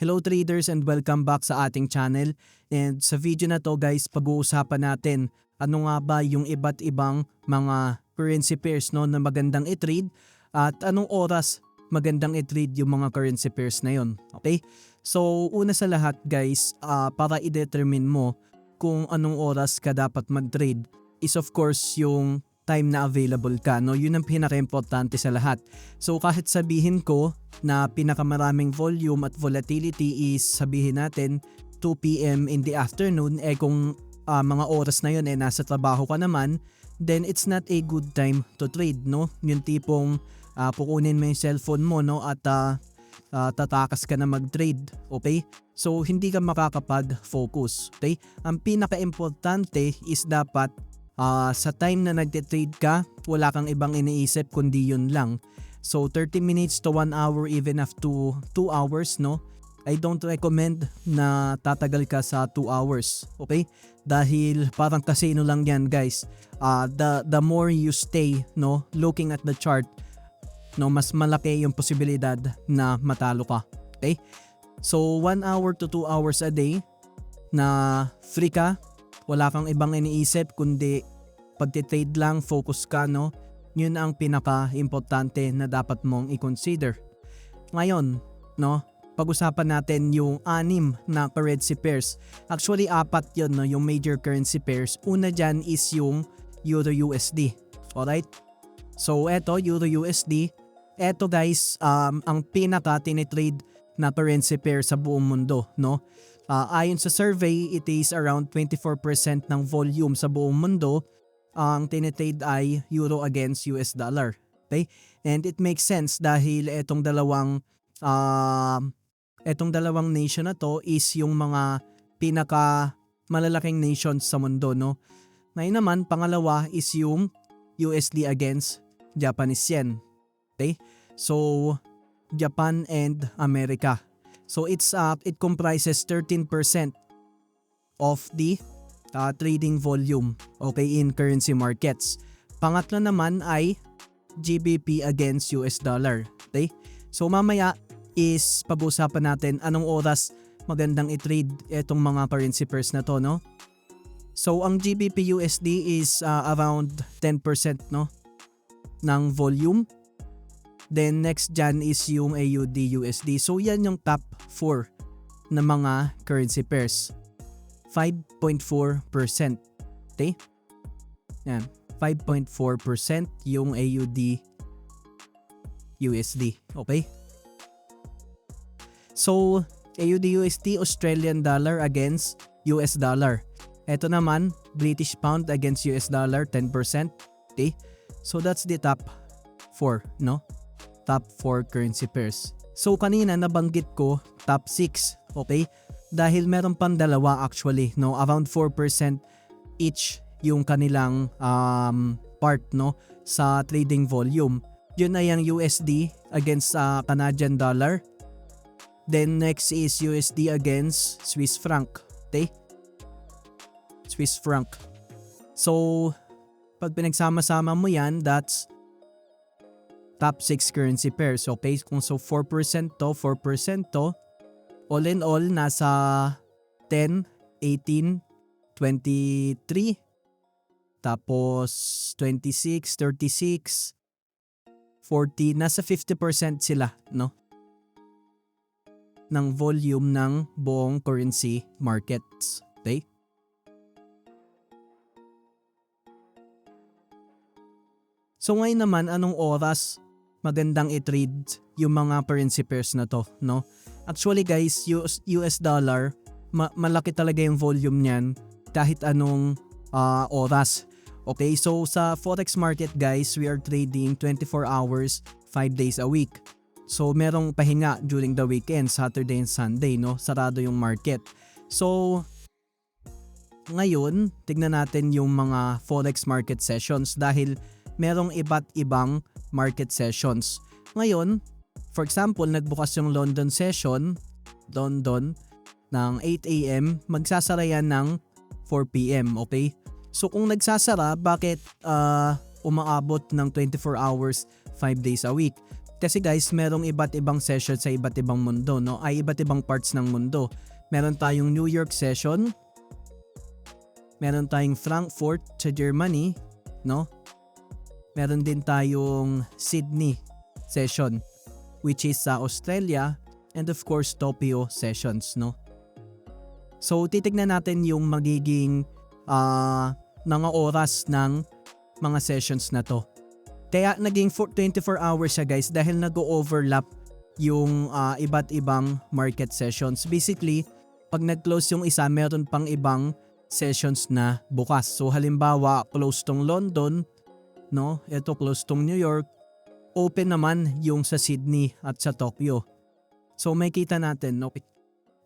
Hello traders and welcome back sa ating channel. And sa video na to guys, pag-uusapan natin ano nga ba yung iba't ibang mga currency pairs no, na magandang i-trade at anong oras magandang i-trade yung mga currency pairs na yon. Okay? So una sa lahat guys, para i-determine mo kung anong oras ka dapat mag-trade is of course yung time na available ka, no? Yun ang pinaka-importante sa lahat. So kahit sabihin ko na pinakamaraming volume at volatility is sabihin natin 2 PM in the afternoon, kung mga oras na yun nasa trabaho ka naman, then it's not a good time to trade, no? Yung tipong pukunin mo yung cellphone mo, no? At tatakas ka na mag-trade, okay? So hindi ka makakapag-focus, okay? Ang pinaka-importante is dapat sa time na nagte-trade ka, wala kang ibang iniisip kundi yun lang. So 30 minutes to 1 hour, even up to 2 hours, no? I don't recommend na tatagal ka sa 2 hours, okay? Dahil parang casino lang yan guys. The more you stay, no, looking at the chart, no, mas malaki yung posibilidad na matalo ka, okay? So 1 hour to 2 hours a day na free ka, wala kang ibang iniisip kundi pagtitrade lang, focus ka, no? Yun ang pinaka-importante na dapat mong i-consider. Ngayon, no, pag-usapan natin yung 6 na currency pairs. Actually, 4 yun, no, yung major currency pairs. Una dyan is yung Euro-USD. Alright? So, eto, Euro-USD. Eto guys, ang pinaka-tinitrade na currency pair sa buong mundo, no? Ayon sa survey, it is around 24% ng volume sa buong mundo ang tinitrade ay euro against US dollar. Okay? And it makes sense dahil etong dalawang nation na to is yung mga pinaka malalaking nations sa mundo, no? Ngayon naman, pangalawa is yung USD against Japanese yen. Okay? So, Japan and America. So it comprises 13% of the trading volume, okay, in currency markets. Pangatlo naman ay GBP against US dollar. Okay? So mamaya is pag-usapan natin anong oras magandang i-trade itong mga currency pairs na to, no? So ang GBP USD is around 10%, no, ng volume. Then next dyan is yung AUD USD. So yan yung top 4 na mga currency pairs. 5.4%. Okay? Yan. 5.4% yung AUD USD. Okay? So, AUD USD, Australian dollar against US dollar. Ito naman, British pound against US dollar, 10%. Okay? So, that's the top 4, no? Top 4 currency pairs. So kanina nabanggit ko top 6, okay? Dahil meron pang dalawa actually, no? Around 4% each yung kanilang part, no, sa trading volume. Yun ay ang USD against Canadian dollar. Then next is USD against Swiss franc, okay? Swiss franc. So pag pinagsama-sama mo yan, that's top 6 currency pairs, okay? Kung so 4% to, all in all, nasa 10, 18, 23, tapos 26, 36, 40, nasa 50% sila, no? Ng volume ng buong currency markets, okay? So ngayon naman, anong oras magandang i-trade yung mga currency pairs na to, no? Actually guys, US dollar, malaki talaga yung volume niyan kahit anong oras. Okay, so sa forex market guys, we are trading 24 hours, 5 days a week. So merong pahinga during the weekend, Saturday and Sunday, no? Sarado yung market. So ngayon, tignan natin yung mga forex market sessions dahil merong iba't ibang market sessions. Ngayon, for example, nagbukas yung London session, London, ng 8 AM, magsasara yan ng 4 PM, okay? So kung nagsasara, bakit umaabot ng 24 hours, 5 days a week? Kasi guys, merong iba't ibang session sa iba't ibang mundo, no? Ay iba't ibang parts ng mundo. Meron tayong New York session, meron tayong Frankfurt sa Germany, no? Meron din tayong Sydney session, which is sa Australia, and of course Tokyo sessions, no? So titignan natin yung magiging mga oras ng mga sessions na to. Kaya naging 24 hours siya guys dahil nag-overlap yung iba't ibang market sessions. Basically, pag nag-close yung isa, meron pang ibang sessions na bukas. So halimbawa, close tong London, no? Ito close tong New York. Open naman yung sa Sydney at sa Tokyo. So may kita natin, okay?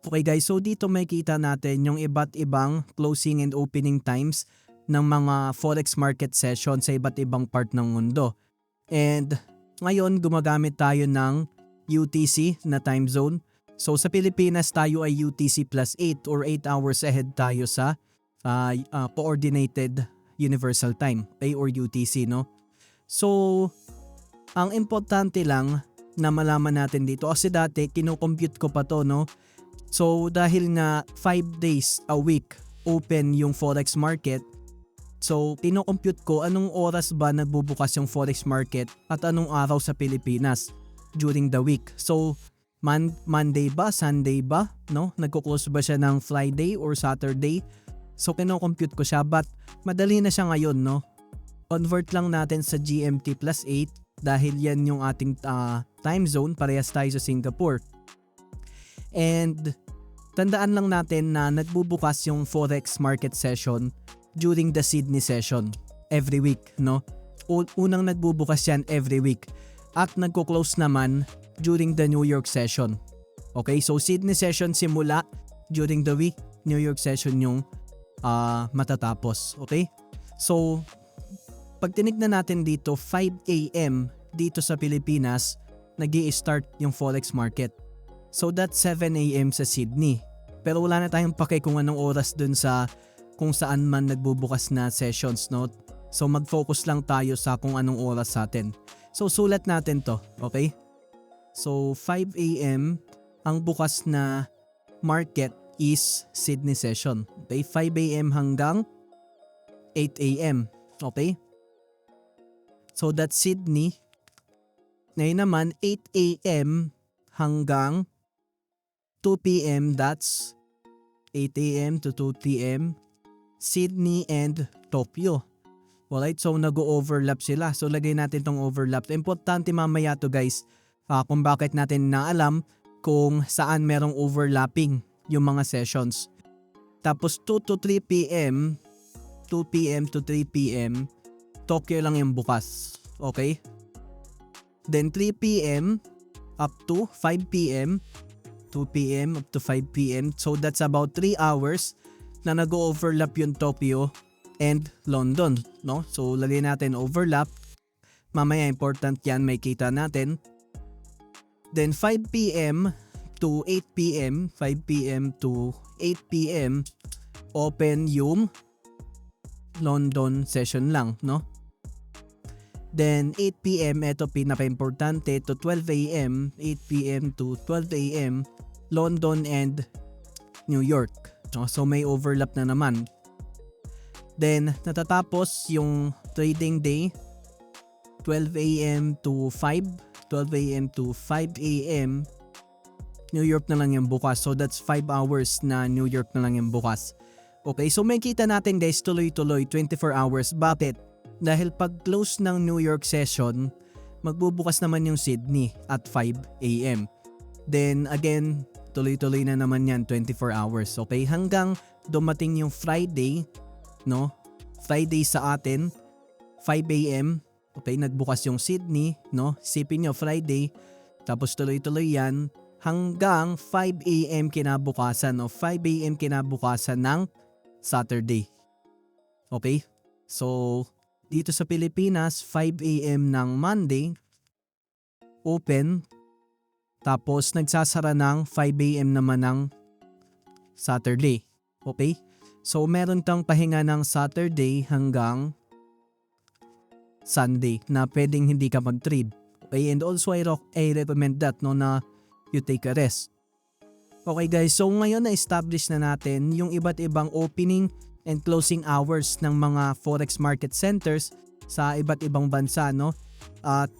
Okay guys, so dito may kita natin yung iba't ibang closing and opening times ng mga forex market session sa iba't ibang part ng mundo. And ngayon gumagamit tayo ng UTC na time zone. So sa Pilipinas tayo ay UTC plus 8 or 8 hours ahead tayo sa Coordinated Universal Time, or UTC, no? So ang importante lang na malaman natin dito, kasi dati kinocompute ko pa to, no? So dahil nga 5 days a week open yung forex market, so kino-compute ko anong oras ba nagbubukas yung forex market at anong araw sa Pilipinas during the week. So Monday ba, Sunday ba, no? Nagko-close ba siya ng Friday or Saturday? So kino-compute ko siya, but madali na siya ngayon, no? Convert lang natin sa GMT plus 8 dahil yan yung ating time zone, parehas tayo sa Singapore. And tandaan lang natin na nagbubukas yung forex market session during the Sydney session every week, no? Unang nagbubukas yan every week at nagko-close naman during the New York session. Okay, so Sydney session simula during the week, New York session yung matatapos. Okay, so pag tinignan natin dito, 5 a.m. dito sa Pilipinas nag-i-start yung forex market. So that's 7 a.m. sa Sydney. Pero wala na tayong pake kung anong oras dun sa kung saan man nagbubukas na sessions, no? So mag-focus lang tayo sa kung anong oras sa atin. So sulat natin to, okay? So 5 a.m. ang bukas na market is Sydney session. Okay? 5 a.m. hanggang 8 a.m. Okay? So that's Sydney. Ngayon naman 8 a.m. hanggang 2 p.m. that's 8 a.m. to 2 p.m. Sydney and Tokyo. Alright, so nag-overlap sila. So lagay natin tong overlap. Importante mamaya to guys, kung bakit natin naalam kung saan merong overlapping yung mga sessions. Tapos 2 to 3 p.m. 2 p.m. to 3 p.m. Tokyo lang yung bukas. Okay? Then 3 p.m. up to 5 p.m. 2 p.m. up to 5 p.m. So that's about 3 hours na nag-overlap yung Tokyo and London, no? So lagay natin overlap. Mamaya important yan, may kita natin. Then 5 p.m. to 8 p.m. 5 p.m. to 8 p.m. open yung London session lang, no? Then 8 p.m. ito pinaka-importante to 12 a.m. 8 p.m. to 12 a.m. London and New York. So may overlap na naman. Then natatapos yung trading day 12 a.m. to 5, 12 a.m. to 5 a.m. New York na lang yung bukas. So that's 5 hours na New York na lang yung bukas. Okay, so may kita natin guys, tuloy-tuloy 24 hours. Bakit? Dahil pag close ng New York session, magbubukas naman yung Sydney at 5 a.m. Then again, tuloy-tuloy na naman yan 24 hours. Okay, hanggang dumating yung Friday, no? Friday sa atin 5 a.m. Okay, nagbukas yung Sydney, no? Isipin nyo Friday, tapos tuloy-tuloy yan hanggang 5 a.m. kinabukasan o 5 a.m. kinabukasan ng Saturday. Okay? So dito sa Pilipinas 5 a.m. ng Monday open, tapos nagsasara ng 5 a.m. naman ng Saturday. Okay? So meron tang pahinga ng Saturday hanggang Sunday na pwedeng hindi ka mag-trade. Okay, and also I recommend that no na you take a rest. Okay guys, so ngayon na-establish na natin yung iba't ibang opening and closing hours ng mga forex market centers sa iba't ibang bansa, no? At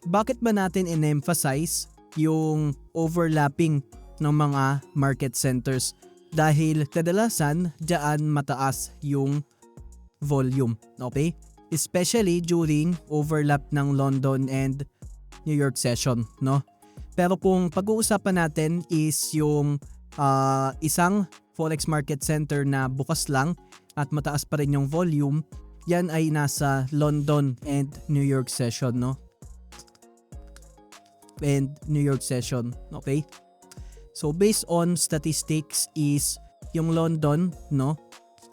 bakit ba natin in-emphasize yung overlapping ng mga market centers? Dahil kadalasan diyan mataas yung volume, okay? Especially during overlap ng London and New York session, no? Pero kung pag-uusapan natin is yung isang forex market center na bukas lang at mataas pa rin yung volume, yan ay nasa London and New York session, no? And New York session, okay? So based on statistics is yung London, no?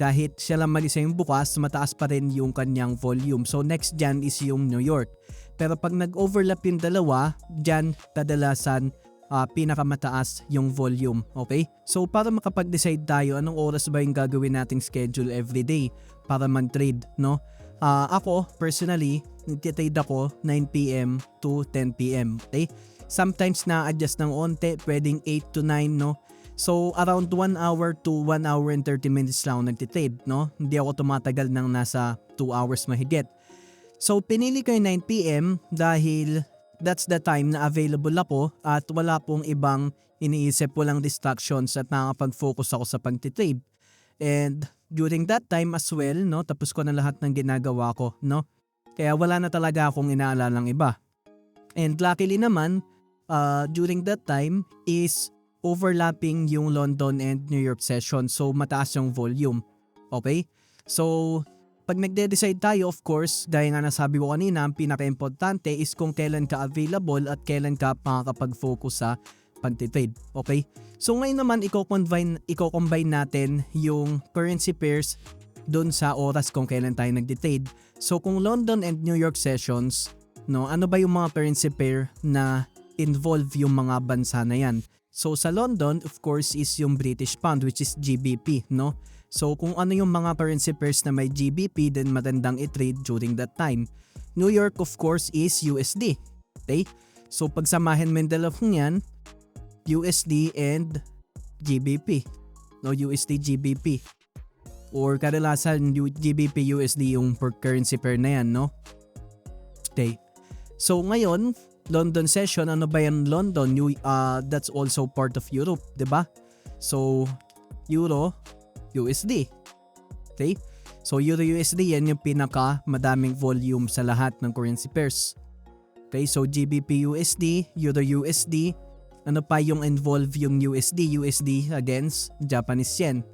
Kahit siya lang mag-isa yung bukas, mataas pa rin yung kanyang volume. So next dyan is yung New York. Pero pag nag-overlap yung dalawa, dyan kadalasan pinakamataas yung volume. Okay? So para makapag-decide tayo anong oras ba yung gagawin nating schedule everyday para mag-trade, no? Ako, personally, nag-trade ako 9 p.m. to 10 p.m. Okay? Sometimes na-adjust ng onte, pwedeng 8 to 9, no? So around 1 hour to 1 hour and 30 minutes lang ako nag-trade, no? Hindi ako tumatagal ng nasa 2 hours mahigit. So pinili ko yung 9 p.m. dahil that's the time na available ako at wala pong ibang iniisip, walang distractions at nakakapag-focus ako sa pag-trade. And during that time as well, no, tapos ko na lahat ng ginagawa ko, no? Kaya wala na talaga akong inaalalang iba. And luckily naman, during that time is overlapping yung London and New York session, so mataas yung volume. Okay? So pag nagde-decide tayo, of course, gaya nga nasabi ko kanina, ang pinaka-importante is kung kailan ka available at kailan ka makakapag-focus sa pag-trade. Okay? So ngayon naman, i-combine natin yung currency pairs dun sa oras kung kailan tayo nagde-trade. So kung London and New York sessions, no, ano ba yung mga currency pair na involve yung mga bansa na yan? So sa London, of course, is yung British Pound, which is GBP, no? So kung ano yung mga currency pairs na may GBP, then magandang i-trade during that time. New York, of course, is USD. Okay? So pagsamahin mo yung dalawang yan, USD and GBP. No, USD GBP. Or kadalasan GBP USD yung per currency pair na yan, no? Okay. So ngayon, London session, ano ba yan London? That's also part of Europe, 'di ba? So Euro USD. Okay? So Euro USD yan yung pinaka madaming volume sa lahat ng currency pairs. Okay? So GBP USD, Euro USD, ano pa yung involve yung USD against Japanese yen.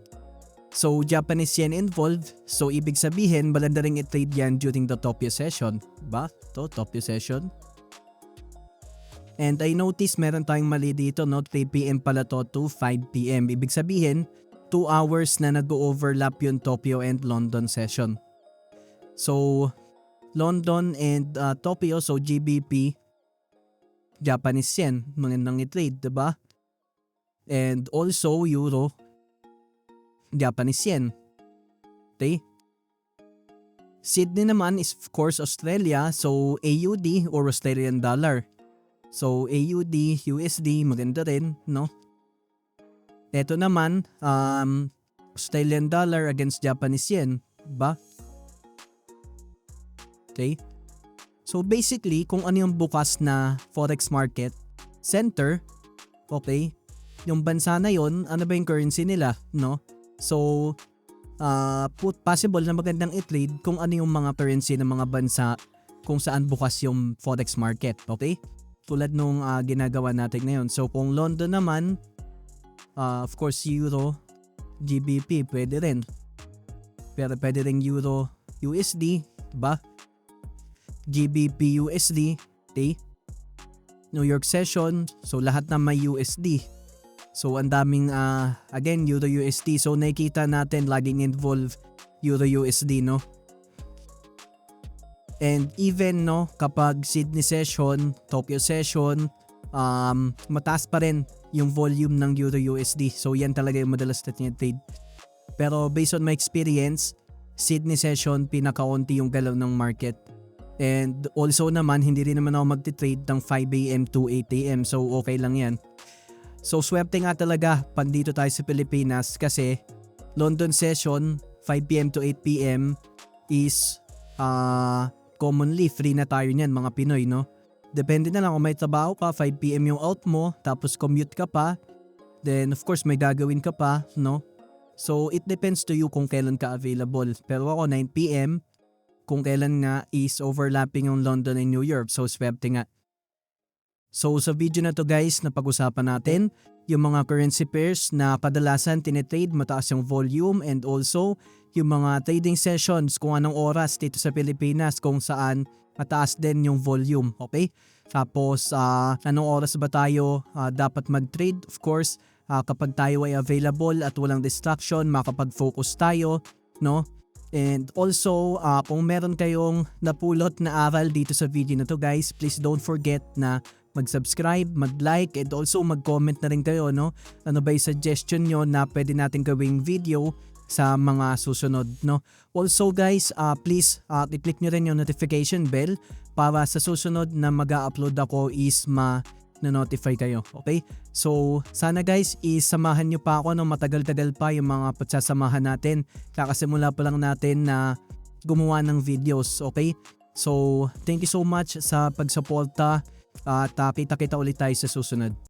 So Japanese yen involved, so ibig sabihin maganda ring i-trade yan during the Tokyo session. Ba? To Tokyo session. And I noticed meron tayong mali dito, no? 3 p.m. pala to 5 p.m. Ibig sabihin 2 hours na nag-overlap yung Tokyo and London session. So London and Tokyo, so GBP, Japanese yen, magandang i-trade, diba? And also Euro, Japanese yen. Okay? Sydney naman is of course Australia, so AUD or Australian dollar. So AUD, USD, maganda rin, no? Ito naman, Australian dollar against Japanese yen, ba? Okay? So basically, kung ano yung bukas na forex market center, okay, yung bansa na yon, ano ba yung currency nila, no? So, possible na magandang i-trade kung ano yung mga currency ng mga bansa kung saan bukas yung forex market, okay? Tulad nung ginagawa natin ngayon. So kung London naman, of course Euro, GBP pwede rin. Pero pwede rin Euro USD, ba? GBP USD, okay? New York session, so lahat na may USD. So ang daming again Euro USD. So nakikita natin laging involve Euro USD, no? And even, no, kapag Sydney session, Tokyo session, mataas pa rin yung volume ng Euro USD. So yan talaga yung madalas natin trade. Pero based on my experience, Sydney session pinakaunti yung galaw ng market. And also naman, hindi rin naman ako magti-trade ng 5 AM to 8 AM. So okay lang yan. So swerte nga talaga pandito tayo sa Pilipinas kasi London session 5 PM to 8 PM is commonly free na tayo niyan mga Pinoy, no? Depende na lang kung may trabaho ka, 5 PM yung out mo, tapos commute ka pa, then of course may gagawin ka pa, no? So it depends to you kung kailan ka available. Pero ako 9 PM kung kailan nga is overlapping yung London and New York. So swerte nga. So sa video na to guys, napag-usapan natin yung mga currency pairs na kadalasan tinitrade, mataas yung volume, and also yung mga trading sessions kung anong oras dito sa Pilipinas kung saan mataas din yung volume, okay? Tapos anong oras ba tayo dapat mag-trade? Of course, kapag tayo ay available at walang distraction, makapag-focus tayo, no? And also, kung meron kayong napulot na aral dito sa video na to guys, please don't forget na mag-subscribe, mag-like, and also mag-comment na rin kayo, no? Ano ba yung suggestion nyo na pwede natin gawing video sa mga susunod, no? Also guys, please i-click nyo rin yung notification bell para sa susunod na mag-upload ako is na-notify kayo, okay? So sana guys, isamahan nyo pa ako ng matagal-tagal pa yung mga pagsasamahan natin. Kakasimula pa lang natin na gumawa ng videos, okay? So thank you so much sa pagsuporta at kita-kita ulit tayo sa susunod.